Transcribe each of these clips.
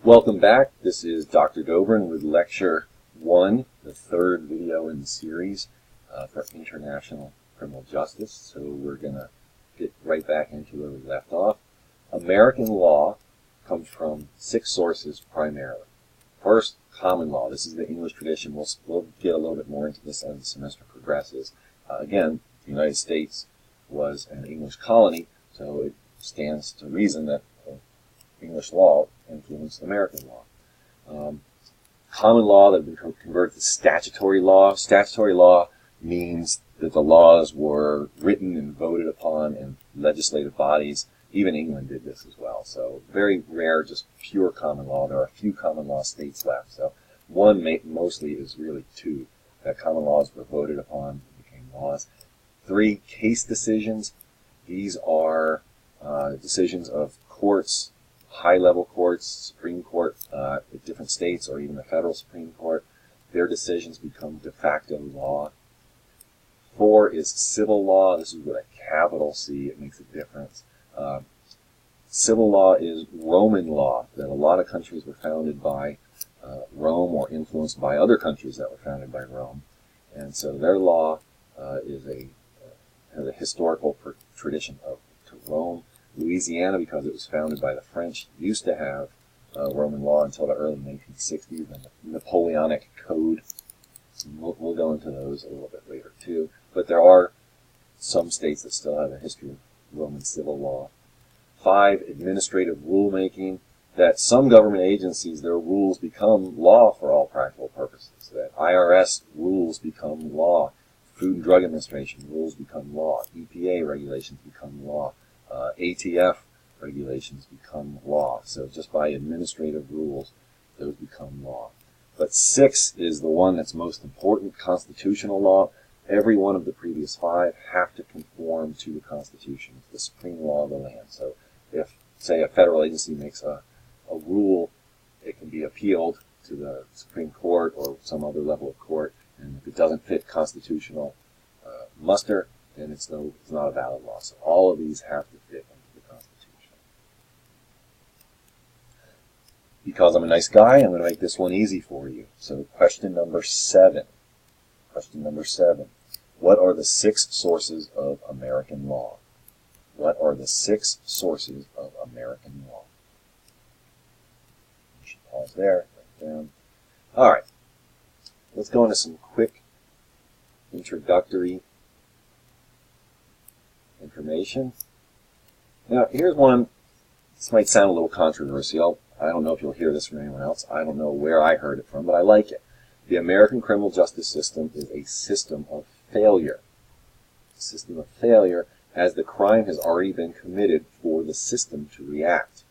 Welcome back. This is Dr. Dobrin with Lecture 1, the third video in the series for International Criminal Justice. So we're going to get right back into where we left off. American law comes from 6 sources primarily. First, common law. This is the English tradition. We'll get a little bit more into this as the semester progresses. Again, the United States was an English colony, so it stands to reason that English law influenced American law. Common law that had been converted to statutory law. Statutory law means that the laws were written and voted upon in legislative bodies. Even England did this as well. So very rare, just pure common law. There are a few common law states left. So one mostly is really 2 that common laws were voted upon and became laws. 3, case decisions. These are decisions of courts, high-level courts, Supreme Court at different states, or even the federal Supreme Court. Their decisions become de facto law. 4 is civil law. This is with a capital C. It makes a difference. Civil law is Roman law, that a lot of countries were founded by Rome or influenced by other countries that were founded by Rome. And so their law has a historical tradition to Rome. Louisiana, because it was founded by the French, used to have Roman law until the early 1960s, and the Napoleonic Code. We'll go into those a little bit later too. But there are some states that still have a history of Roman civil law. 5, administrative rulemaking, that some government agencies, their rules become law for all practical purposes. That IRS rules become law. Food and Drug Administration rules become law. EPA regulations become law. ATF regulations become law. So just by administrative rules, those become law. But 6 is the one that's most important, constitutional law. Every one of the previous 5 have to conform to the Constitution. It's the supreme law of the land. So if, say, a federal agency makes a rule, it can be appealed to the Supreme Court or some other level of court, and if it doesn't fit constitutional muster, then it's not a valid law. So all of these have to fit into the Constitution. Because I'm a nice guy, I'm going to make this one easy for you. So question number 7. Question number 7. What are the 6 sources of American law? What are the 6 sources of American law? You should pause there, write down. All right. Let's go into some quick introductory information. Now, here's one. This might sound a little controversial. I don't know if you'll hear this from anyone else. I don't know where I heard it from, but I like it. The American criminal justice system is a system of failure. A system of failure, as the crime has already been committed for the system to react.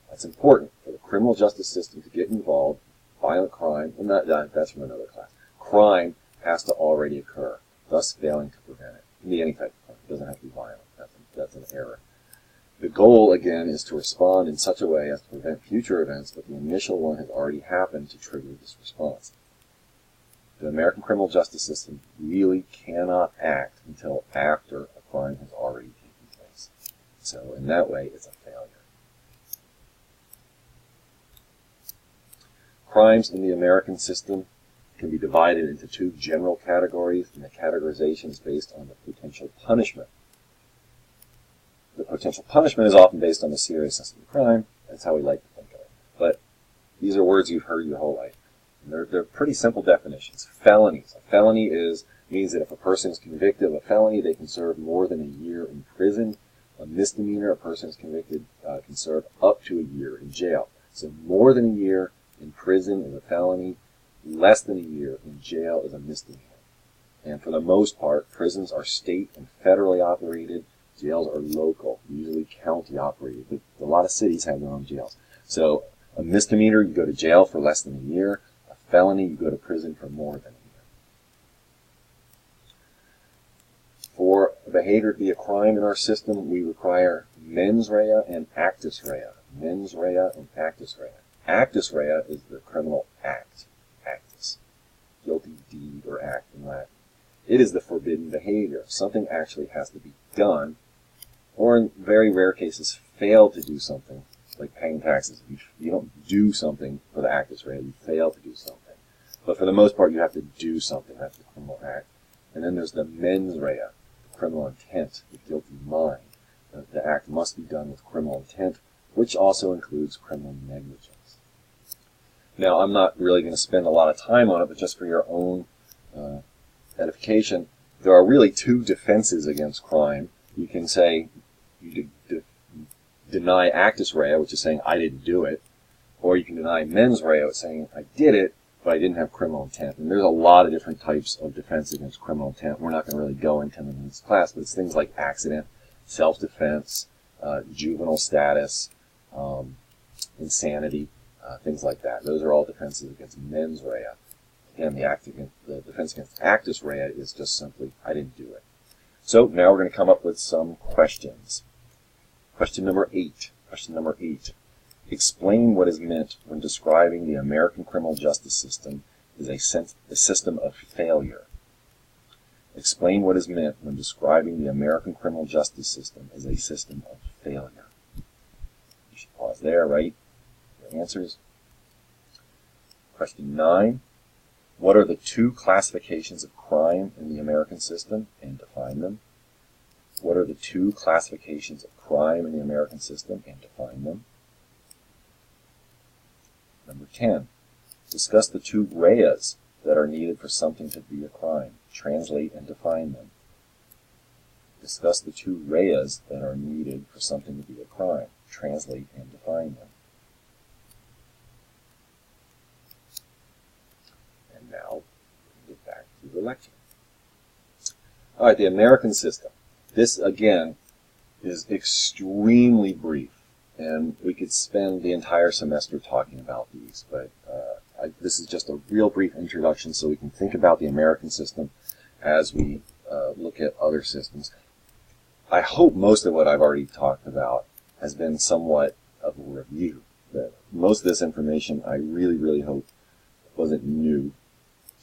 That's important for the criminal justice system to get involved. Violent crime, well, that's from another class. Crime has to already occur, thus failing to prevent it. It can be any type of crime. It doesn't have to be violent. That's an error. The goal, again, is to respond in such a way as to prevent future events, but the initial one has already happened to trigger this response. The American criminal justice system really cannot act until after a crime has already taken place. So in that way, it's a failure. Crimes in the American system can be divided into 2 general categories, and the categorization is based on the potential punishment. The potential punishment is often based on the seriousness of the crime. That's how we like to think of it. But these are words you've heard your whole life. And they're pretty simple definitions. Felonies. A felony means that if a person is convicted of a felony, they can serve more than a year in prison. A misdemeanor, a person is convicted, can serve up to a year in jail. So more than a year in prison is a felony. Less than a year in jail is a misdemeanor. And for the most part, prisons are state and federally operated. Jails are local, usually county operated. But a lot of cities have their own jails. So a misdemeanor, you go to jail for less than a year. A felony, you go to prison for more than a year. For a behavior to be a crime in our system, we require mens rea and actus rea. Mens rea and actus rea. Actus rea is the criminal act. Actus. Guilty deed or act in Latin. It is the forbidden behavior. Something actually has to be done, or in very rare cases, fail to do something, like paying taxes. If you don't do something for the actus rea, you fail to do something. But for the most part, you have to do something. That's the criminal act. And then there's the mens rea, the criminal intent, the guilty mind. The act must be done with criminal intent, which also includes criminal negligence. Now, I'm not really going to spend a lot of time on it, but just for your own edification, there are really two defenses against crime. You can say you deny actus rea, which is saying I didn't do it, or you can deny mens rea, which is saying I did it, but I didn't have criminal intent. And there's a lot of different types of defense against criminal intent. We're not going to really go into them in this class, but it's things like accident, self-defense, juvenile status, insanity, things like that. Those are all defenses against mens rea. Again, the defense against actus rea is just simply, I didn't do it. So now we're going to come up with some questions. Question number 8. Explain what is meant when describing the American criminal justice system as a system of failure. Explain what is meant when describing the American criminal justice system as a system of failure. You should pause there, right? Your answers. Question 9. What are the two classifications of crime in the American system, and define them? What are the two classifications of crime in the American system, and define them? Number 10. Discuss the two reas that are needed for something to be a crime. Translate and define them. Discuss the two reas that are needed for something to be a crime. Translate and define them. And now, we'll get back to the lecture. All right, the American system. This, again, is extremely brief, and we could spend the entire semester talking about these, but this is just a real brief introduction so we can think about the American system as we look at other systems. I hope most of what I've already talked about has been somewhat of a review. That most of this information I really, really hope wasn't new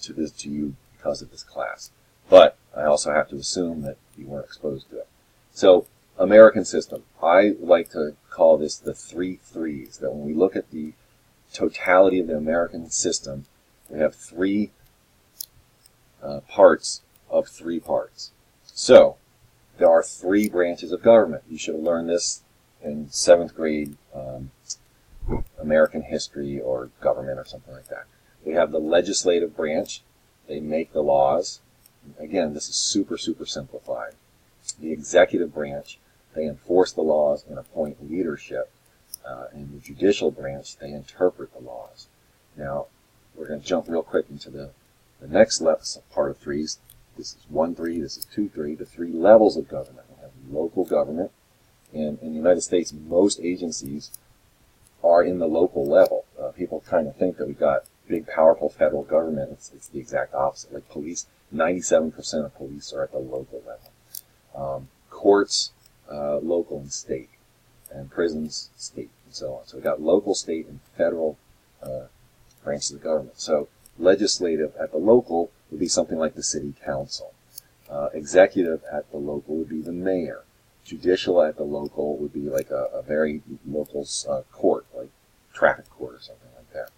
to you because of this class. But I also have to assume that you weren't exposed to it. So, American system. I like to call this the 3 threes, that when we look at the totality of the American system, we have 3 parts of 3 parts. So, there are 3 branches of government. You should have learned this in 7th grade American history or government or something like that. We have the legislative branch. They make the laws. Again, this is super, super simplified. The executive branch, they enforce the laws and appoint leadership. In the judicial branch, they interpret the laws. Now, we're going to jump real quick into the next part of 3s. This is 1-3, this is 2-3, the 3 levels of government. We have local government, and in the United States, most agencies are in the local level. People kind of think that we've got big, powerful federal government. It's the exact opposite. Like police, 97% of police are at the local level. Courts, local and state, and prisons, state, and so on. So we've got local, state, and federal branches of government. So legislative at the local would be something like the city council. Executive at the local would be the mayor. Judicial at the local would be like a very local court, like traffic court or something like that.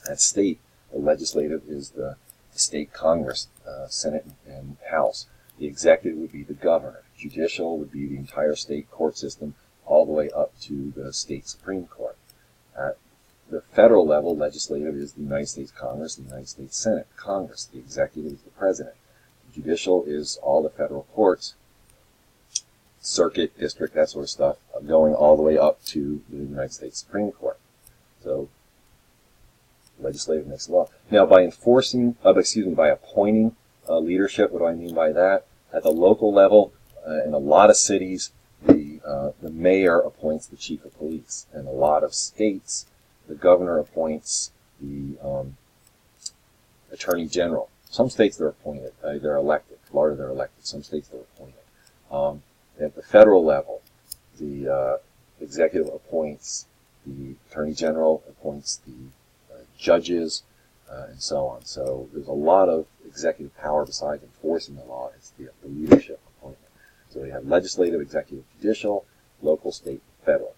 At state, the legislative is the state Congress, Senate, and House. The executive would be the governor. Judicial would be the entire state court system, all the way up to the state Supreme Court. At the federal level, legislative is the United States Congress, the United States Senate, Congress. The executive is the president. Judicial is all the federal courts, circuit, district, that sort of stuff, going all the way up to the United States Supreme Court. So, legislative makes the law. Now, by appointing leadership, what do I mean by that? At the local level, in a lot of cities, the mayor appoints the chief of police. In a lot of states, the governor appoints the attorney general. Some states they're appointed, they're elected. Florida, they're elected. Some states they're appointed. At the federal level, the executive appoints the attorney general, appoints the judges, and so on. So there's a lot of executive power besides enforcing the law. It's the leadership appointment. So we have legislative, executive, judicial, local, state, federal.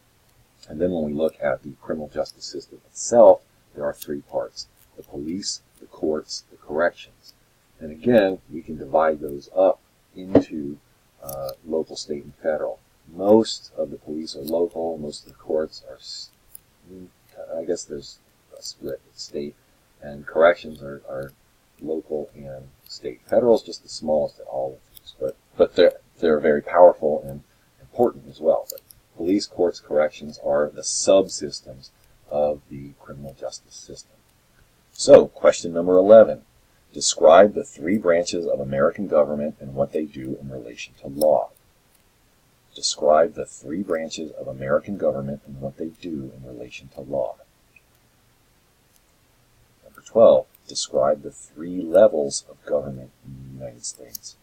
And then when we look at the criminal justice system itself, there are three parts: the police, the courts, the corrections. And again, we can divide those up into local, state, and federal. Most of the police are local. Most of the courts are, I guess there's a split with state, and corrections are local and state. Federal is just the smallest of all of these, but they're very powerful and important as well. But police, courts, corrections are the subsystems of the criminal justice system. So, question number 11. Describe the three branches of American government and what they do in relation to law. Describe the three branches of American government and what they do in relation to law. Number 12. Describe the three levels of government in the United States.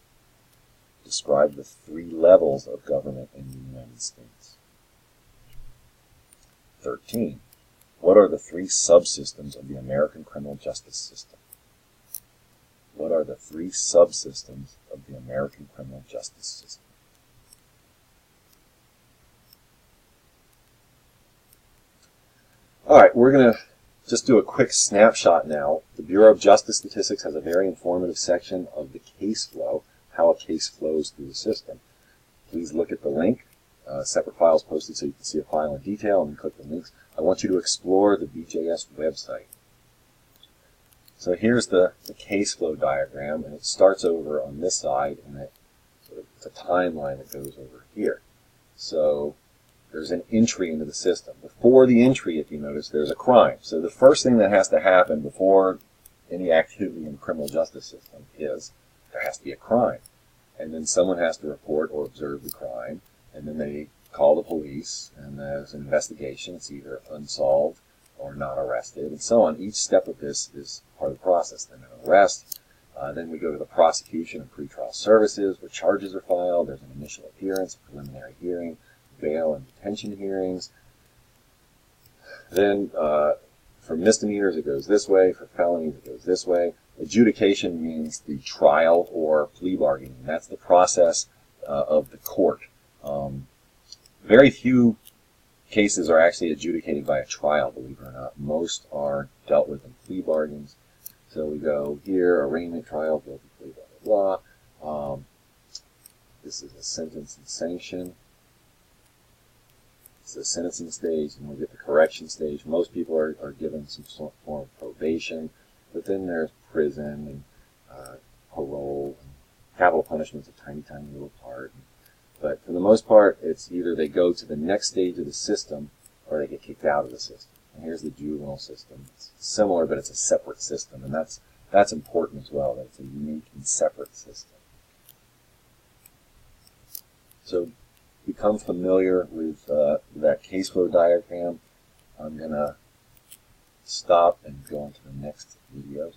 Describe the three levels of government in the United States. 13. What are the three subsystems of the American criminal justice system? What are the three subsystems of the American criminal justice system? All right, we're going to just do a quick snapshot now. The Bureau of Justice Statistics has a very informative section of the case flow, how a case flows through the system. Please look at the link. Separate files posted so you can see a file in detail, and then click the links. I want you to explore the BJS website. So here's the case flow diagram, and it starts over on this side, and it's a timeline that goes over here. So there's an entry into the system. Before the entry, if you notice, there's a crime. So the first thing that has to happen before any activity in the criminal justice system is there has to be a crime. And then someone has to report or observe the crime, and then they call the police, and there's an investigation. It's either unsolved or not arrested, and so on. Each step of this is part of the process. Then an arrest. Then we go to the prosecution and pretrial services, where charges are filed. There's an initial appearance, a preliminary hearing, bail and detention hearings. Then for misdemeanors, it goes this way. For felonies, it goes this way. Adjudication means the trial or plea bargaining. That's the process of the court. Very few cases are actually adjudicated by a trial, believe it or not. Most are dealt with in plea bargains. So we go here, arraignment, trial, guilty plea, blah, blah, blah. This is a sentence and sanction. It's the sentencing stage, and we get the correction stage. Most people are given some form of probation, but then there's prison and parole. And capital punishment's a tiny, tiny little part. But for the most part, it's either they go to the next stage of the system or they get kicked out of the system. And here's the juvenile system. It's similar, but it's a separate system, and that's important as well, that it's a unique and separate system. So become familiar with that case flow diagram. I'm going to stop and go on to the next videos.